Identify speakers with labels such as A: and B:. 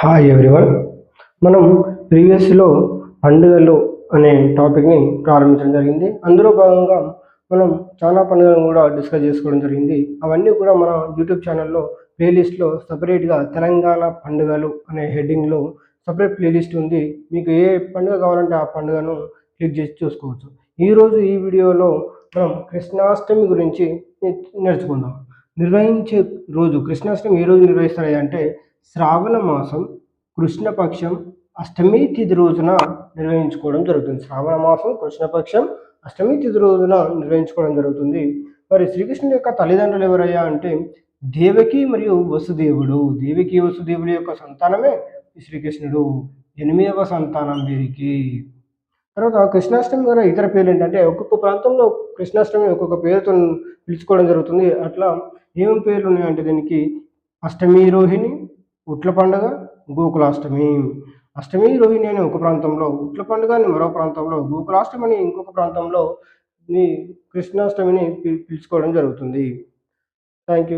A: Hi everyone. మనం ప్రీవియస్లో పండుగలు అనే టాపిక్ని ప్రారంభించడం జరిగింది. అందులో భాగంగా మనం చాలా పండుగలను కూడా డిస్కస్ చేసుకోవడం జరిగింది. అవన్నీ కూడా మన యూట్యూబ్ ఛానల్లో ప్లేలిస్ట్లో సపరేట్గా తెలంగాణ పండుగలు అనే హెడ్డింగ్లో సపరేట్ ప్లేలిస్ట్ ఉంది. మీకు ఏ పండుగ కావాలంటే ఆ పండుగను క్లిక్ చేసి చూసుకోవచ్చు. ఈరోజు ఈ వీడియోలో మనం కృష్ణాష్టమి గురించి నేర్చుకుందాం. నిర్వహించే రోజు కృష్ణాష్టమి ఏ రోజు నిర్వహిస్తారు అంటే శ్రావణ మాసం కృష్ణపక్షం అష్టమి తిథి రోజున నిర్వహించుకోవడం జరుగుతుంది. శ్రావణ మాసం కృష్ణపక్షం అష్టమి తిథి రోజున నిర్వహించుకోవడం జరుగుతుంది. మరి శ్రీకృష్ణుడి యొక్క తల్లిదండ్రులు ఎవరయ్యా అంటే దేవకి మరియు వసుదేవుడు. దేవకి వసుదేవుడి యొక్క సంతానమే శ్రీకృష్ణుడు. 8వ సంతానం వీరికి. తర్వాత కృష్ణాష్టమి కూడా ఇతర పేర్లు ఏంటంటే ఒక్కొక్క ప్రాంతంలో కృష్ణాష్టమి ఒక్కొక్క పేరుతో పిలుచుకోవడం జరుగుతుంది. అట్లా ఏమేమి పేర్లు ఉన్నాయంటే దీనికి అష్టమి రోహిణి, ఉట్ల పండుగ, గోకులాష్టమి. అష్టమి రోహిణి అని ఒక ప్రాంతంలో, ఉట్ల పండుగ అని మరో ప్రాంతంలో, గోకులాష్టమి అని ఇంకొక ప్రాంతంలో ఈ కృష్ణాష్టమిని పిలుచుకోవడం జరుగుతుంది. Thank you.